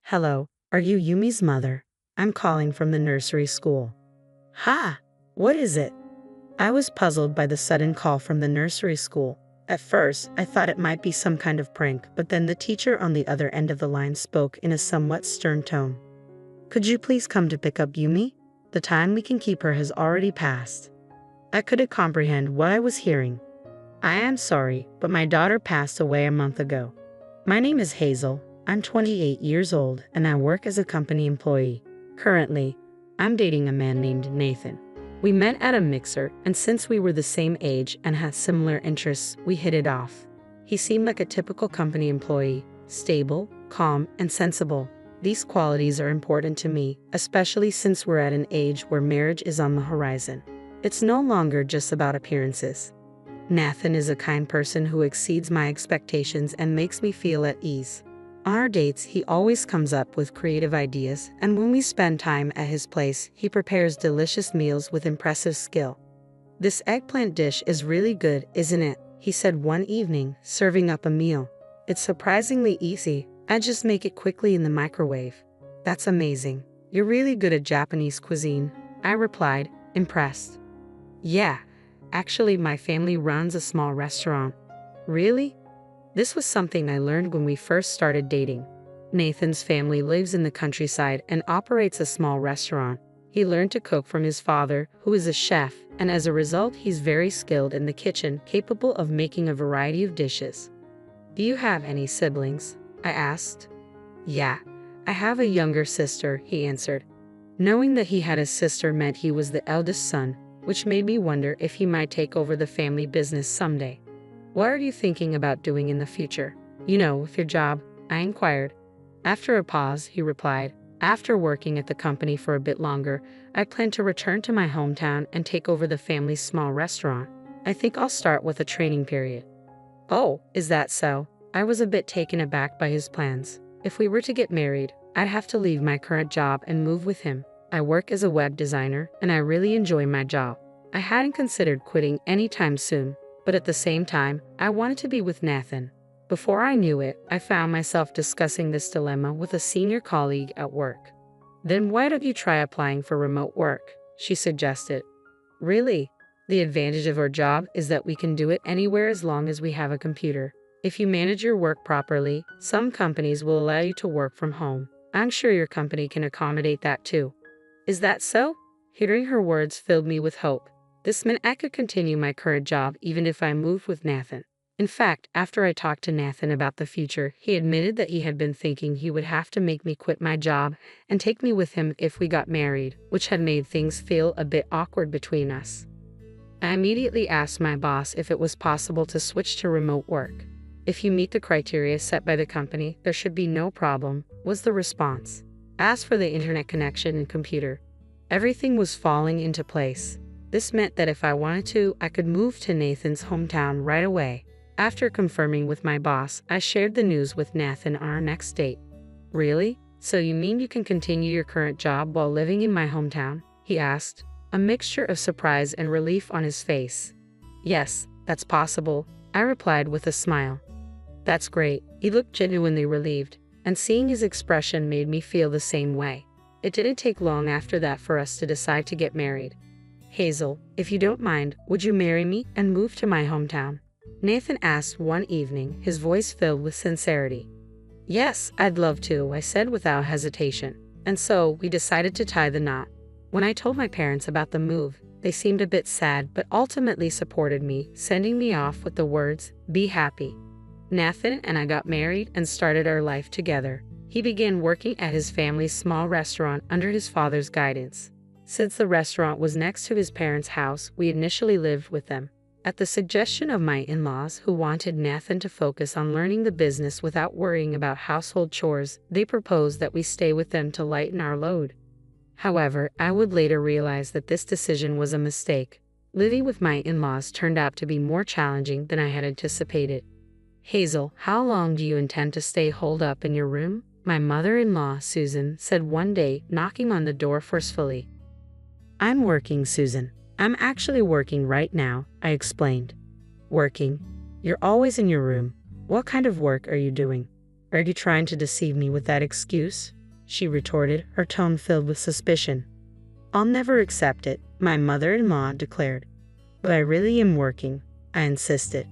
Hello, are you Yumi's mother? I'm calling from the nursery school. Ha! What is it? I was puzzled by the sudden call from the nursery school. At first, I thought it might be some kind of prank, but then the teacher on the other end of the line spoke in a somewhat stern tone. Could you please come to pick up Yumi? The time we can keep her has already passed. I couldn't comprehend what I was hearing. I am sorry, but my daughter passed away a month ago. My name is Hazel. I'm 28 years old and I work as a company employee. Currently, I'm dating a man named Nathan. We met at a mixer, and since we were the same age and had similar interests, we hit it off. He seemed like a typical company employee, stable, calm, and sensible. These qualities are important to me, especially since we're at an age where marriage is on the horizon. It's no longer just about appearances. Nathan is a kind person who exceeds my expectations and makes me feel at ease. On our dates, he always comes up with creative ideas, and when we spend time at his place, he prepares delicious meals with impressive skill. This eggplant dish is really good, isn't it? He said one evening, serving up a meal. It's surprisingly easy. I just make it quickly in the microwave. That's amazing. You're really good at Japanese cuisine, I replied, impressed. Yeah, actually my family runs a small restaurant. Really? This was something I learned when we first started dating. Nathan's family lives in the countryside and operates a small restaurant. He learned to cook from his father, who is a chef, and as a result, he's very skilled in the kitchen, capable of making a variety of dishes. Do you have any siblings? I asked. Yeah, I have a younger sister, he answered. Knowing that he had a sister meant he was the eldest son, which made me wonder if he might take over the family business someday. What are you thinking about doing in the future? With your job, I inquired. After a pause, he replied, after working at the company for a bit longer, I plan to return to my hometown and take over the family's small restaurant. I think I'll start with a training period. Oh, is that so? I was a bit taken aback by his plans. If we were to get married, I'd have to leave my current job and move with him. I work as a web designer, and I really enjoy my job. I hadn't considered quitting anytime soon, but at the same time, I wanted to be with Nathan. Before I knew it, I found myself discussing this dilemma with a senior colleague at work. Then why don't you try applying for remote work? She suggested. Really? The advantage of our job is that we can do it anywhere as long as we have a computer. If you manage your work properly, some companies will allow you to work from home. I'm sure your company can accommodate that too. Is that so? Hearing her words filled me with hope. This meant I could continue my current job even if I moved with Nathan. In fact, after I talked to Nathan about the future, he admitted that he had been thinking he would have to make me quit my job and take me with him if we got married, which had made things feel a bit awkward between us. I immediately asked my boss if it was possible to switch to remote work. If you meet the criteria set by the company, there should be no problem, was the response. As for the internet connection and computer, everything was falling into place. This meant that if I wanted to, I could move to Nathan's hometown right away. After confirming with my boss, I shared the news with Nathan on our next date. Really? So you mean you can continue your current job while living in my hometown? He asked, a mixture of surprise and relief on his face. Yes, that's possible, I replied with a smile. That's great. He looked genuinely relieved, and seeing his expression made me feel the same way. It didn't take long after that for us to decide to get married. Hazel, if you don't mind, would you marry me and move to my hometown? Nathan asked one evening, his voice filled with sincerity. Yes, I'd love to, I said without hesitation. And so, we decided to tie the knot. When I told my parents about the move, they seemed a bit sad but ultimately supported me, sending me off with the words, "Be happy." Nathan and I got married and started our life together. He began working at his family's small restaurant under his father's guidance. Since the restaurant was next to his parents' house, we initially lived with them. At the suggestion of my in-laws, who wanted Nathan to focus on learning the business without worrying about household chores, they proposed that we stay with them to lighten our load. However, I would later realize that this decision was a mistake. Living with my in-laws turned out to be more challenging than I had anticipated. Hazel, how long do you intend to stay holed up in your room? My mother-in-law, Susan, said one day, knocking on the door forcefully. I'm working, Susan. I'm actually working right now, I explained. Working? You're always in your room. What kind of work are you doing? Are you trying to deceive me with that excuse? she retorted, her tone filled with suspicion. I'll never accept it, my mother-in-law declared. But I really am working, I insisted.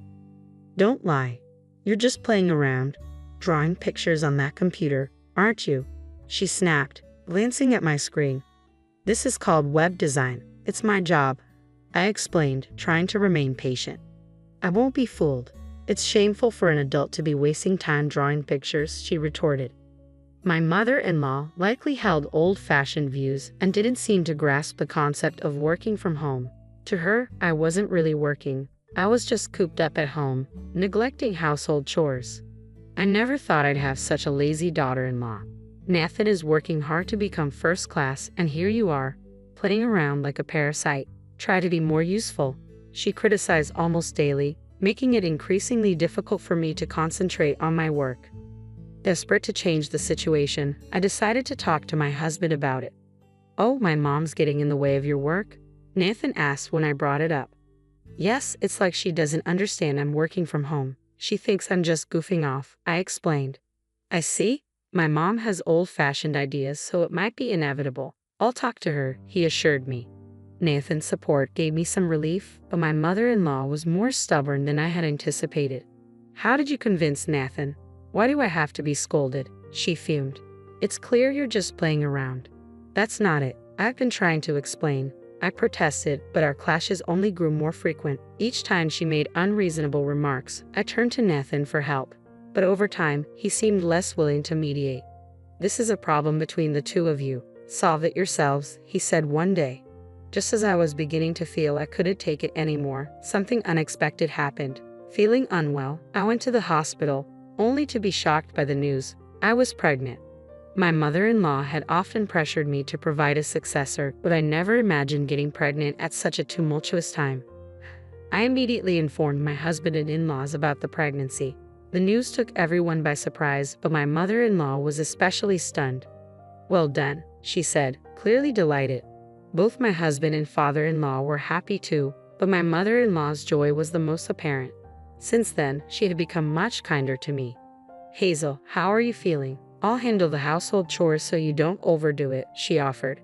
Don't lie. You're just playing around, drawing pictures on that computer, aren't you? She snapped, glancing at my screen. This is called web design. It's my job, I explained, trying to remain patient. I won't be fooled. It's shameful for an adult to be wasting time drawing pictures, she retorted. My mother-in-law likely held old-fashioned views and didn't seem to grasp the concept of working from home. To her, I wasn't really working. I was just cooped up at home, neglecting household chores. I never thought I'd have such a lazy daughter-in-law. Nathan is working hard to become first class, and here you are, playing around like a parasite. Try to be more useful, she criticized almost daily, making it increasingly difficult for me to concentrate on my work. Desperate to change the situation, I decided to talk to my husband about it. Oh, my mom's getting in the way of your work? Nathan asked when I brought it up. Yes, it's like she doesn't understand I'm working from home. She thinks I'm just goofing off, I explained. I see. My mom has old-fashioned ideas, so it might be inevitable. I'll talk to her, he assured me. Nathan's support gave me some relief, but my mother-in-law was more stubborn than I had anticipated. How did you convince Nathan? Why do I have to be scolded? She fumed. It's clear you're just playing around. That's not it. I've been trying to explain. I protested, but our clashes only grew more frequent. Each time she made unreasonable remarks, I turned to Nathan for help. But over time, he seemed less willing to mediate. This is a problem between the two of you. Solve it yourselves, he said one day. Just as I was beginning to feel I couldn't take it anymore, something unexpected happened. Feeling unwell, I went to the hospital, only to be shocked by the news. I was pregnant. My mother-in-law had often pressured me to provide a successor, but I never imagined getting pregnant at such a tumultuous time. I immediately informed my husband and in-laws about the pregnancy. The news took everyone by surprise, but my mother-in-law was especially stunned. Well done, she said, clearly delighted. Both my husband and father-in-law were happy too, but my mother-in-law's joy was the most apparent. Since then, she had become much kinder to me. Hazel, how are you feeling? I'll handle the household chores so you don't overdo it, she offered.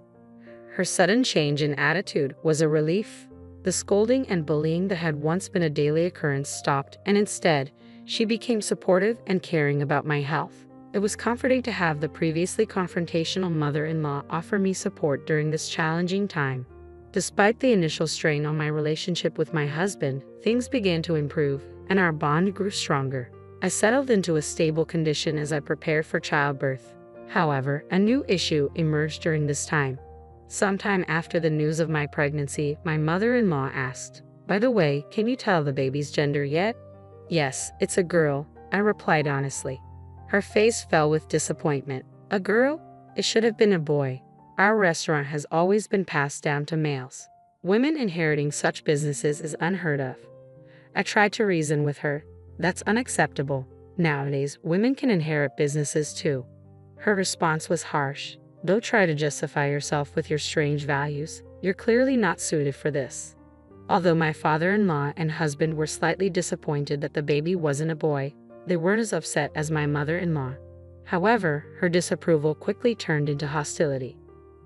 Her sudden change in attitude was a relief. The scolding and bullying that had once been a daily occurrence stopped, and instead, she became supportive and caring about my health. It was comforting to have the previously confrontational mother-in-law offer me support during this challenging time. Despite the initial strain on my relationship with my husband, things began to improve, and our bond grew stronger. I settled into a stable condition as I prepared for childbirth. However, a new issue emerged during this time. Sometime after the news of my pregnancy, my mother-in-law asked, "By the way, can you tell the baby's gender yet?" "Yes, it's a girl," I replied honestly. Her face fell with disappointment. "A girl? It should have been a boy. Our restaurant has always been passed down to males. Women inheriting such businesses is unheard of." I tried to reason with her. That's unacceptable. Nowadays, women can inherit businesses too. Her response was harsh. Don't try to justify yourself with your strange values. You're clearly not suited for this. Although my father-in-law and husband were slightly disappointed that the baby wasn't a boy, they weren't as upset as my mother-in-law. However, her disapproval quickly turned into hostility.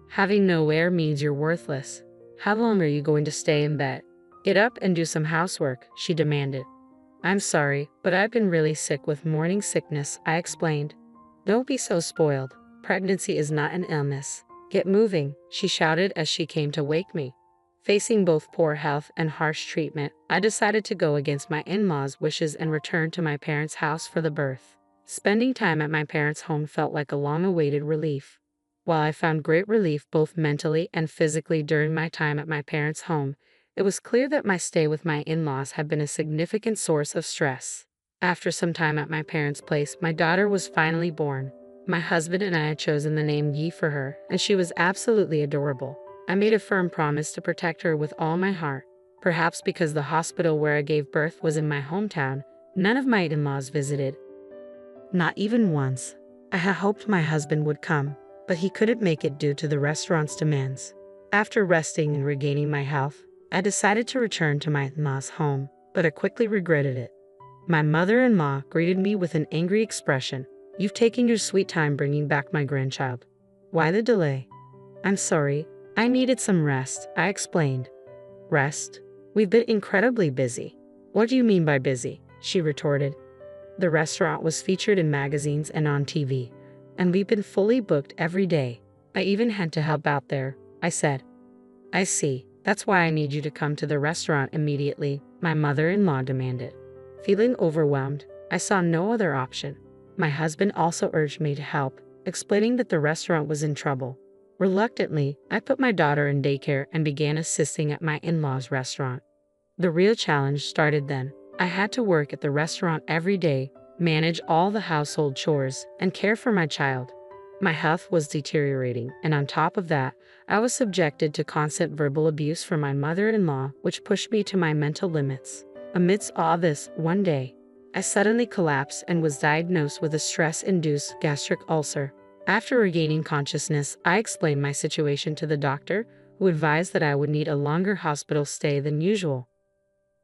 Having no heir means you're worthless. How long are you going to stay in bed? Get up and do some housework, she demanded. I'm sorry, but I've been really sick with morning sickness, I explained. Don't be so spoiled. Pregnancy is not an illness. Get moving, she shouted as she came to wake me. Facing both poor health and harsh treatment, I decided to go against my in-laws' wishes and return to my parents' house for the birth. Spending time at my parents' home felt like a long-awaited relief. While I found great relief both mentally and physically during my time at my parents' home, it was clear that my stay with my in-laws had been a significant source of stress. After some time at my parents' place, my daughter was finally born. My husband and I had chosen the name Yi for her, and she was absolutely adorable. I made a firm promise to protect her with all my heart. Perhaps because the hospital where I gave birth was in my hometown, none of my in-laws visited. Not even once. I had hoped my husband would come, but he couldn't make it due to the restaurant's demands. After resting and regaining my health, I decided to return to my in-laws' home, but I quickly regretted it. My mother-in-law greeted me with an angry expression. You've taken your sweet time bringing back my grandchild. Why the delay? I'm sorry, I needed some rest, I explained. Rest? We've been incredibly busy. What do you mean by busy? She retorted. The restaurant was featured in magazines and on TV, and we've been fully booked every day. I even had to help out there, I said. I see. That's why I need you to come to the restaurant immediately, my mother-in-law demanded. Feeling overwhelmed, I saw no other option. My husband also urged me to help, explaining that the restaurant was in trouble. Reluctantly, I put my daughter in daycare and began assisting at my in-laws' restaurant. The real challenge started then. I had to work at the restaurant every day, manage all the household chores, and care for my child. My health was deteriorating, and on top of that, I was subjected to constant verbal abuse from my mother-in-law, which pushed me to my mental limits. Amidst all this, one day, I suddenly collapsed and was diagnosed with a stress-induced gastric ulcer. After regaining consciousness, I explained my situation to the doctor, who advised that I would need a longer hospital stay than usual.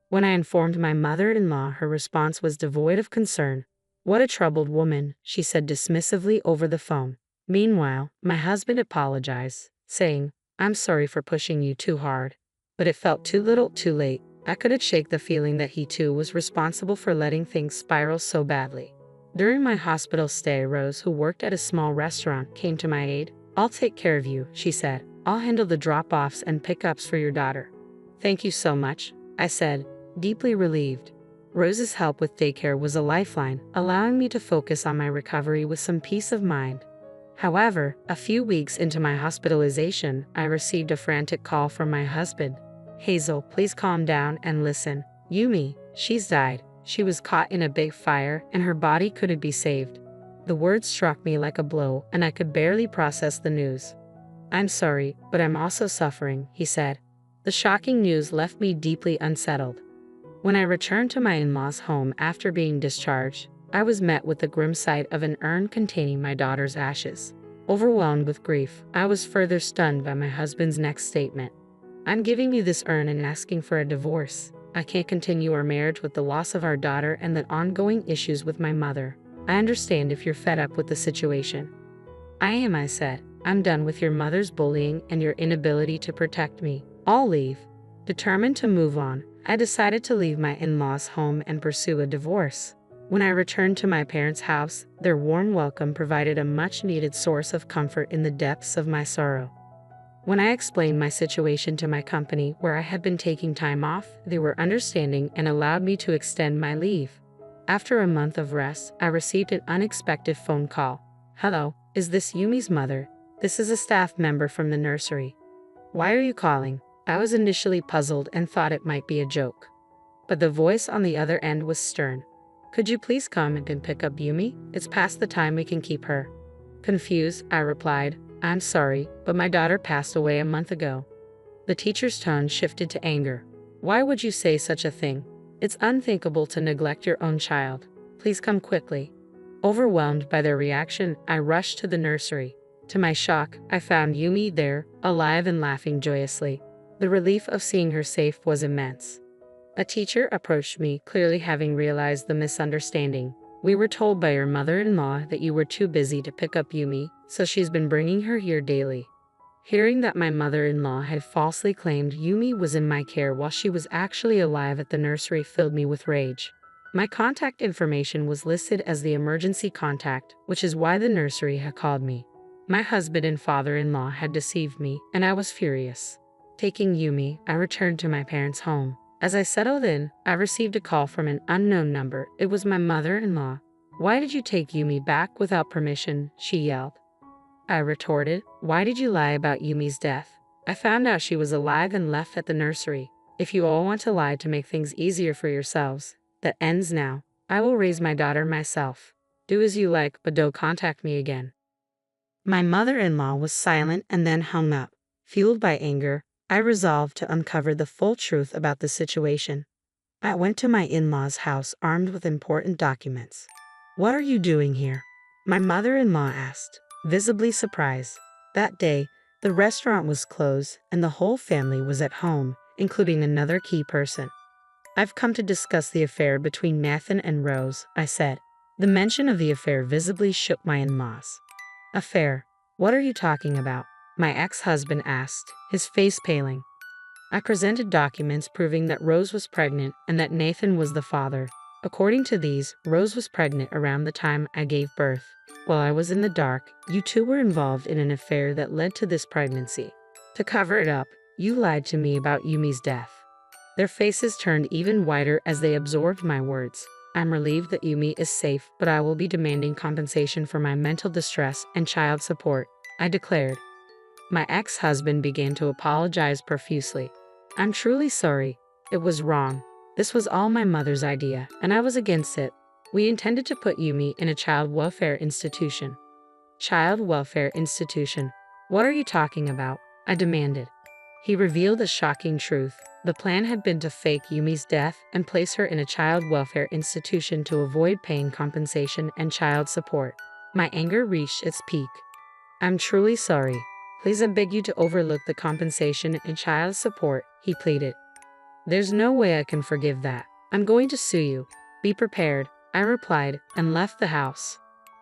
When I informed my mother-in-law, her response was devoid of concern. What a troubled woman, she said dismissively over the phone. Meanwhile, my husband apologized, saying, I'm sorry for pushing you too hard. But it felt too little, too late. I couldn't shake the feeling that he too was responsible for letting things spiral so badly. During my hospital stay, Rose, who worked at a small restaurant, came to my aid. I'll take care of you, she said. I'll handle the drop-offs and pickups for your daughter. Thank you so much, I said, deeply relieved. Rose's help with daycare was a lifeline, allowing me to focus on my recovery with some peace of mind. However, a few weeks into my hospitalization, I received a frantic call from my husband. Hazel, please calm down and listen. Yumi, she's died. She was caught in a big fire and her body couldn't be saved. The words struck me like a blow and I could barely process the news. I'm sorry, but I'm also suffering, he said. The shocking news left me deeply unsettled. When I returned to my in-laws' home after being discharged, I was met with the grim sight of an urn containing my daughter's ashes. Overwhelmed with grief, I was further stunned by my husband's next statement. I'm giving you this urn and asking for a divorce. I can't continue our marriage with the loss of our daughter and the ongoing issues with my mother. I understand if you're fed up with the situation. I am, I said. I'm done with your mother's bullying and your inability to protect me. I'll leave. Determined to move on, I decided to leave my in-laws' home and pursue a divorce. When I returned to my parents' house, their warm welcome provided a much-needed source of comfort in the depths of my sorrow. When I explained my situation to my company where I had been taking time off, they were understanding and allowed me to extend my leave. After a month of rest, I received an unexpected phone call. Hello, is this Yumi's mother? This is a staff member from the nursery. Why are you calling? I was initially puzzled and thought it might be a joke. But the voice on the other end was stern. Could you please come and pick up Yumi? It's past the time we can keep her. Confused, I replied, I'm sorry, but my daughter passed away a month ago. The teacher's tone shifted to anger. Why would you say such a thing? It's unthinkable to neglect your own child. Please come quickly. Overwhelmed by their reaction, I rushed to the nursery. To my shock, I found Yumi there, alive and laughing joyously. The relief of seeing her safe was immense. A teacher approached me, clearly having realized the misunderstanding. We were told by your mother-in-law that you were too busy to pick up Yumi, so she's been bringing her here daily. Hearing that my mother-in-law had falsely claimed Yumi was in my care while she was actually alive at the nursery filled me with rage. My contact information was listed as the emergency contact, which is why the nursery had called me. My husband and father-in-law had deceived me, and I was furious. Taking Yumi, I returned to my parents' home. As I settled in, I received a call from an unknown number. It was my mother-in-law. Why did you take Yumi back without permission? She yelled. I retorted, why did you lie about Yumi's death? I found out she was alive and left at the nursery. If you all want to lie to make things easier for yourselves, that ends now. I will raise my daughter myself. Do as you like, but don't contact me again. My mother-in-law was silent and then hung up. Fueled by anger, I resolved to uncover the full truth about the situation. I went to my in-laws' house armed with important documents. What are you doing here? My mother-in-law asked, visibly surprised. That day, the restaurant was closed and the whole family was at home, including another key person. I've come to discuss the affair between Nathan and Rose, I said. The mention of the affair visibly shook my in-laws. Affair? What are you talking about? My ex-husband asked, his face paling. I presented documents proving that Rose was pregnant and that Nathan was the father. According to these, Rose was pregnant around the time I gave birth. While I was in the dark, you two were involved in an affair that led to this pregnancy. To cover it up, you lied to me about Yumi's death. Their faces turned even whiter as they absorbed my words. I'm relieved that Yumi is safe, but I will be demanding compensation for my mental distress and child support, I declared. My ex-husband began to apologize profusely. I'm truly sorry. It was wrong. This was all my mother's idea, and I was against it. We intended to put Yumi in a child welfare institution. Child welfare institution? What are you talking about? I demanded. He revealed a shocking truth. The plan had been to fake Yumi's death and place her in a child welfare institution to avoid paying compensation and child support. My anger reached its peak. I'm truly sorry. Please, I beg you to overlook the compensation and child support, he pleaded. There's no way I can forgive that. I'm going to sue you. Be prepared, I replied, and left the house.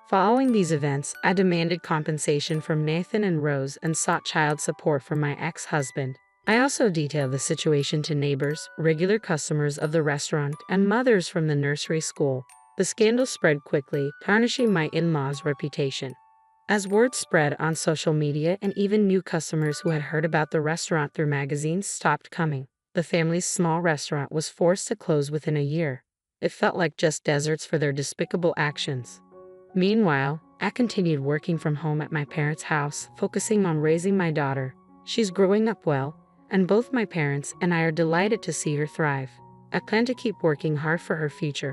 Following these events, I demanded compensation from Nathan and Rose and sought child support from my ex-husband. I also detailed the situation to neighbors, regular customers of the restaurant, and mothers from the nursery school. The scandal spread quickly, tarnishing my in-laws' reputation. As word spread on social media and even new customers who had heard about the restaurant through magazines stopped coming, the family's small restaurant was forced to close within a year. It felt like just deserts for their despicable actions. Meanwhile, I continued working from home at my parents' house, focusing on raising my daughter. She's growing up well, and both my parents and I are delighted to see her thrive. I plan to keep working hard for her future.